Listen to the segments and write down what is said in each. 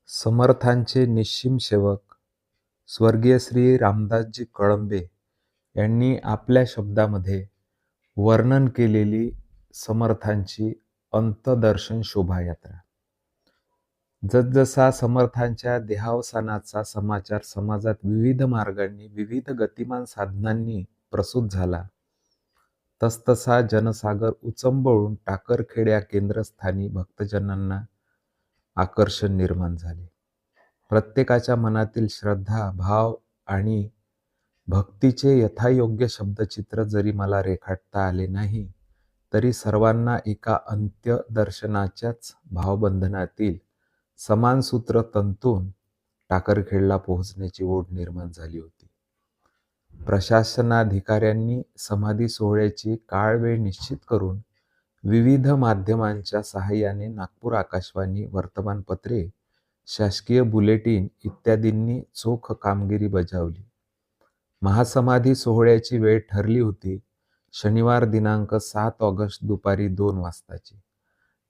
समर्थांचे निस्सीम सेवक स्वर्गीय श्री रामदासजी कळंबे यांनी आपल्या शब्दामध्ये वर्णन केलेली समर्थांची अंतदर्शन शोभायात्रा. जसजसा समर्थांच्या देहावसानाचा समाचार समाजात विविध मार्गांनी, विविध गतिमान साधनांनी प्रसूत झाला, तसतसा जनसागर उचंबळून टाकरखेड या केंद्रस्थानी भक्तजनांना आकर्षण निर्माण झाले. प्रत्येकाच्या मनातील श्रद्धा, भाव आणि भक्तीचे यथायोग्य शब्दचित्र जरी मला रेखाटता आले नाही, तरी सर्वांना एका अंत्यदर्शनाच्याच भावबंधनातील समान सूत्र तंतून टाकरखेडला पोहोचण्याची ओढ निर्माण झाली होती. प्रशासनाधिकाऱ्यांनी समाधी सोहळ्याची काळ वेळ निश्चित करून विविध माध्यमांच्या सहाय्याने नागपूर आकाशवाणी, वर्तमानपत्रे, शासकीय बुलेटिन इत्यादींनी चोख कामगिरी बजावली. महासमाधी सोहळ्याची वेळ ठरली होती शनिवार दिनांक 7 ऑगस्ट दुपारी 2 वाजताची.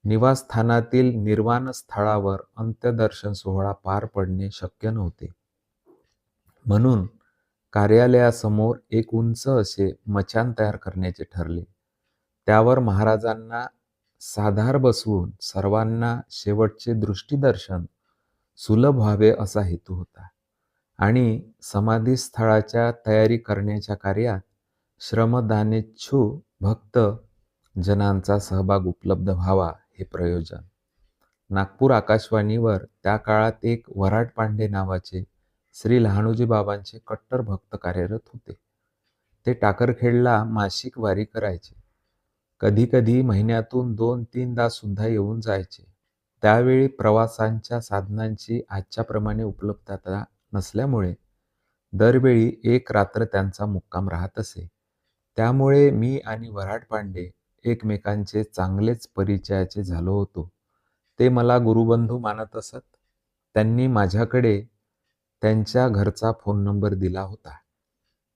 निवासस्थानातील निर्वाण स्थळावर अंत्यदर्शन सोहळा पार पडणे शक्य नव्हते. म्हणून कार्यालयासमोर एक उंच असे मचाण तयार करण्याचे ठरले. त्यावर महाराजांना साधार बसवून सर्वांना शेवटचे दृष्टीदर्शन सुलभ व्हावे असा हेतू होता आणि समाधी स्थळाच्या तयारी करण्याच्या कार्यात श्रमदानेच्छू भक्त जनांचा सहभाग उपलब्ध व्हावा हे प्रयोजन. नागपूर आकाशवाणीवर त्या काळात एक वऱ्हाड पांडे नावाचे श्री लहानोजी बाबांचे कट्टर भक्त कार्यरत होते. ते टाकरखेडला मासिक वारी करायचे. कधी कधी महिन्यातून 2-3दा सुद्धा येऊन जायचे. त्यावेळी प्रवासांच्या साधनांची आजच्याप्रमाणे उपलब्धता नसल्यामुळे दरवेळी एक रात्र त्यांचा मुक्काम राहत असे. त्यामुळे मी आणि वऱ्हाड पांडे एकमेकांचे चांगलेच परिचयाचे झालो होतो. ते मला गुरुबंधू मानत असत. त्यांनी माझ्याकडे त्यांच्या घरचा फोन नंबर दिला होता.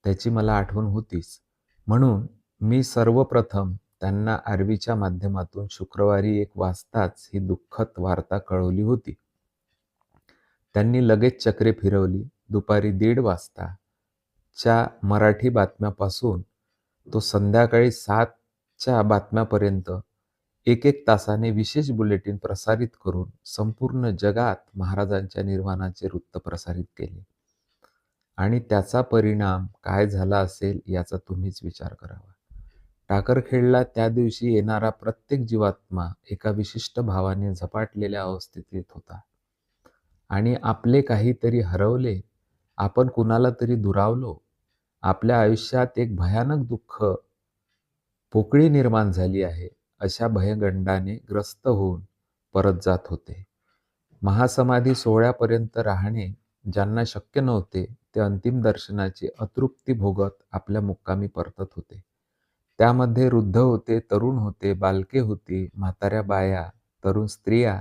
त्याची मला आठवण होतीच. म्हणून मी सर्वप्रथम त्यांना आरवीच्या माध्यमातून शुक्रवारी 1 वाजताच ही दुःखद वार्ता कळवली होती. त्यांनी लगेच चक्रे फिरवली. दुपारी 1:30 वाजताच्या मराठी बातम्यापासून तो संध्याकाळी 7च्या बातम्यापर्यंत एक तासाने विशेष बुलेटिन प्रसारित करून संपूर्ण जगात महाराजांच्या निर्वाणाचे वृत्त प्रसारित केले. आणि त्याचा परिणाम काय झाला असेल याचा तुम्हीच विचार करावा. टाकरखेडला त्या दिवशी येणारा प्रत्येक जीवात्मा एका विशिष्ट भावाने झपाटलेल्या अवस्थेत येत होता. आणि आपले काहीतरी हरवले, आपण कुणाला तरी दुरावलो, आपल्या आयुष्यात एक भयानक दुःख, पोकळी निर्माण झाली आहे, अशा भयगंडाने ग्रस्त होऊन परत जात होते. महासमाधी सोहळ्यापर्यंत राहणे ज्यांना शक्य नव्हते, ते अंतिम दर्शनाची अतृप्ती भोगत आपल्या मुक्कामी परतत होते. त्यामध्ये वृद्ध होते, तरुण होते, बालके होती, म्हाताऱ्या बाया, तरुण स्त्रिया,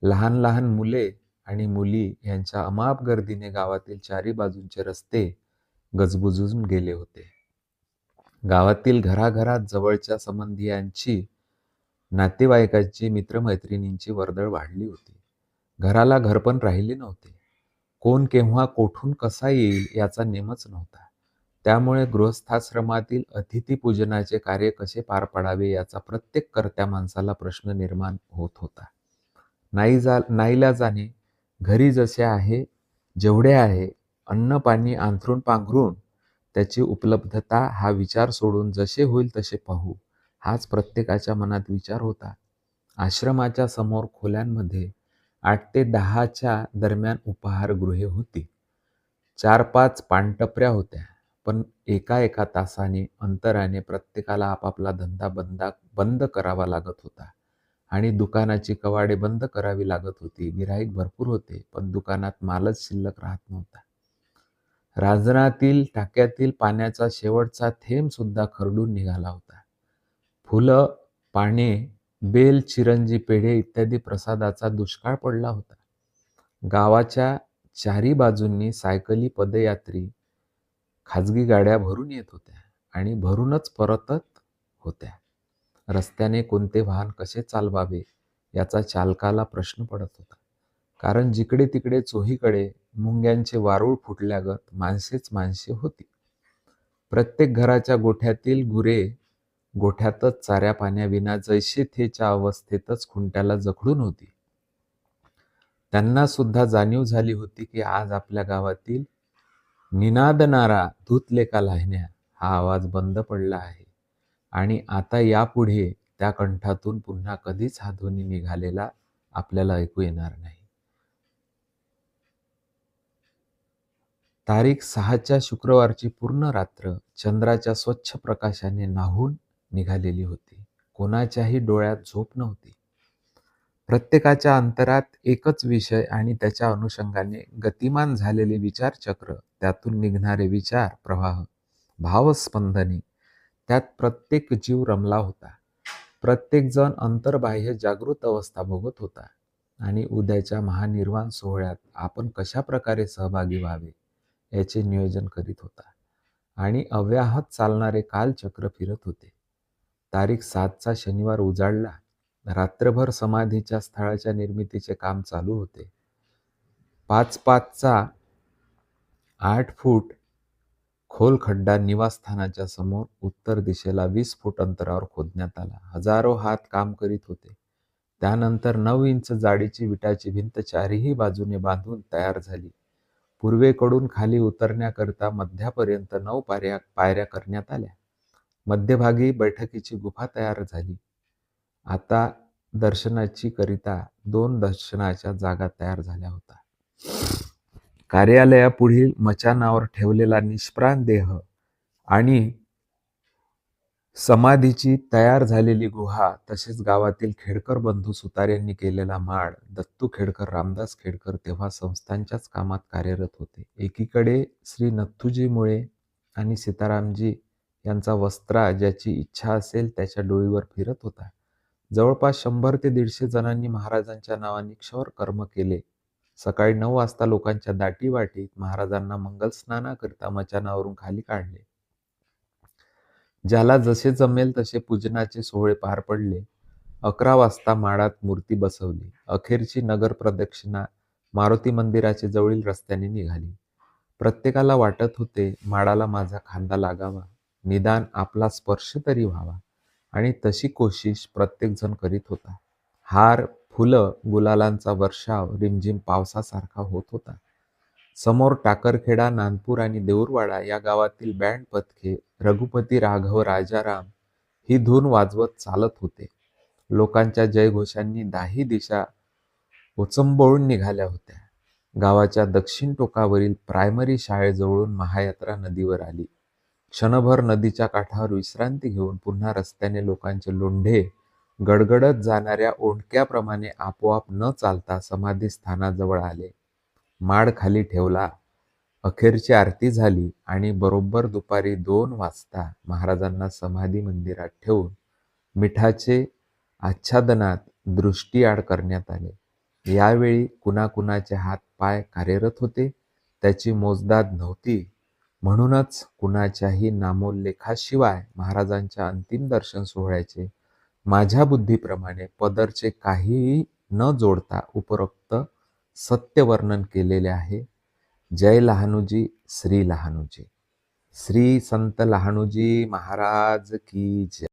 लहान लहान मुले आणि मुली यांच्या अमाप गर्दीने गावातील चारी बाजूंचे रस्ते गजबजून गेले होते. गावातील घराघरात जवळच्या संबंधियांची, नातेवाईकांची, मित्रमैत्रिणींची वर्दळ वाढली होती. घराला घरपण राहिले नव्हते. कोण केव्हा कोठून कसा येईल याचा नेमच नव्हता. त्यामुळे गृहस्थाश्रमातील अतिथीपूजनाचे कार्य कसे पार पाडावे याचा प्रत्येक कर्त्या माणसाला प्रश्न निर्माण होत होता. नाईलाजाने घरी जसे आहे, जेवढे आहे, अन्न पाणी अंथरूण पांघरून त्याची उपलब्धता हा विचार सोडून जसे होईल तसे पाहू, हाच प्रत्येकाच्या मनात विचार होता. आश्रमाच्या समोर खोल्यांमध्ये 8 ते 10च्या दरम्यान उपाहारगृहे होती. 4-5 पानटपऱ्या होत्या. पण एका तासाने अंतराने प्रत्येकाला आपापला धंदा बंद करावा लागत होता आणि दुकानाची कवाडे बंद करावी लागत होती. गिऱ्हाईक भरपूर होते, पण दुकानात मालच शिल्लक राहत नव्हता. रांजणातील टाक्यातील पाण्याचा शेवटचा थेंब सुद्धा खरडून निघाला होता. फुलं, पाने, बेल, चिरंजी, पेढे इत्यादी प्रसादाचा दुष्काळ पडला होता. गावाच्या चारी बाजूंनी सायकली, पदयात्री, खाजगी गाड्या भरून येत होत्या आणि भरूनच परतत होत्या. रस्त्याने कोणते वाहन कसे चालवावे याचा चालकाला प्रश्न पडत होता. कारण जिकडे तिकडे चोहीकडे मुंग्यांचे वारूळ फुटल्यागत माणसेच माणसे होती. प्रत्येक घराच्या गोठ्यातील गुरे गोठ्यातच चाऱ्या पाण्याविना जैसे थेच्या अवस्थेतच खुंट्याला जखडून होती. त्यांना सुद्धा जाणीव झाली होती की आज आपल्या गावातील निनादणारा धूतलेका लाहण्या हा आवाज बंद पडला आहे आणि आता यापुढे त्या कंठातून पुन्हा कधीच हा ध्वनी निघालेला आपल्याला ऐकू येणार नाही. तारीख 6च्या शुक्रवारची पूर्ण रात्र चंद्राच्या स्वच्छ प्रकाशाने न्हाऊन निघालेली होती. कोणाच्याही डोळ्यात झोप नव्हती. प्रत्येकाच्या अंतरात एकच विषय आणि त्याच्या अनुषंगाने गतिमान झालेले विचारचक्र, त्यातून निघणारे विचार प्रवाह, भावस्पंदने, त्यात प्रत्येक जीव रमला होता. प्रत्येकजण अंतर्बाह्य जागृत अवस्था भोगत होता आणि उद्याच्या महानिर्वाण सोहळ्यात आपण कशा प्रकारे सहभागी व्हावे याचे नियोजन करीत होता. आणि अव्याहत चालणारे कालचक्र फिरत होते. तारीख 7चा शनिवार उजाडला. रात्रभर समाधीच्या स्थळाच्या निर्मितीचे काम चालू होते. 5-5चा 8 फूट खोल खड्डा निवासस्थानाच्या समोर उत्तर दिशेला 20 फूट अंतरावर खोदण्यात आला. हजारो हात काम करीत होते. त्यानंतर 9 इंच जाडीची विटाची भिंत चारही बाजूने बांधून तयार झाली. पूर्वेकडून खाली उतरण्याकरिता मध्यापर्यंत 9 पायऱ्या करण्यात आल्या. मध्यभागी बैठकीची गुफा तयार झाली. आता दर्शनाची करिता 2 दर्शनाच्या जागा तयार झाल्या होत्या. कार्यालयापुढील मचानावर ठेवलेला निष्प्राण देह आणि समाधीची तयार झालेली गुहा, तसेच गावातील खेडकर बंधू सुतार्यांनी केलेला माळ. दत्तू खेडकर, रामदास खेडकर तेव्हा संस्थांच्याच कामात कार्यरत होते. एकीकडे श्री नथुजी मुळे आणि सीतारामजी यांचा वस्त्रा ज्याची इच्छा असेल त्याच्या डोळीवर फिरत होता. जवळपास 100 ते 150 जणांनी महाराजांच्या नावाने क्षौर कर्म केले. सकाळी 9 वाजता लोकांच्या दाटीवाटीत महाराजांना मंगलस्नानाकरिता मचानावरून खाली काढले. ज्याला जसे जमेल तसे पूजनाचे सोहळे पार पडले. 11 वाजता माळात मूर्ती बसवली. अखेरची नगर प्रदक्षिणा मारुती मंदिराच्या जवळील रस्त्याने निघाली. प्रत्येकाला वाटत होते माळाला माझा खांदा लागावा, निदान आपला स्पर्श तरी व्हावा, आणि तशी कोशिश प्रत्येकजण करीत होता. हार, फुलं, गुलालांचा वर्षाव रिमझिम पावसासारखा होत होता. समोर टाकरखेडा, नानपूर आणि देऊरवाडा या गावातील बँड पथके रघुपती राघव राजाराम ही धून वाजवत चालत होते. लोकांच्या जयघोषांनी दाही दिशा उचंबळून निघाल्या होत्या. गावाच्या दक्षिण टोकावरील प्रायमरी शाळेजवळून महायात्रा नदीवर आली. क्षणभर नदीच्या काठावर विश्रांती घेऊन पुन्हा रस्त्याने लोकांचे लोंढे गडगडत जाणाऱ्या ओंडक्याप्रमाणे आपोआप न चालता समाधी स्थानाजवळ आले. माड खाली ठेवला. अखेरची आरती झाली आणि बरोबर दुपारी 2 वाजता महाराजांना समाधी मंदिरात ठेवून मिठाचे आच्छादनात दृष्टीआड करण्यात आले. यावेळी कुणाकुणाचे हात पाय कार्यरत होते त्याची मोजदाद नव्हती. म्हणूनच कुणाच्याही नामोल्लेखाशिवाय महाराजांच्या अंतिम दर्शन सोहळ्याचे माझ्या बुद्धीप्रमाणे पदरचे काहीही न जोडता उपरोक्त सत्यवर्णन केलेले आहे. जय लहानूजी, श्री लहानूजी. श्री संत लहानूजी महाराज की जय.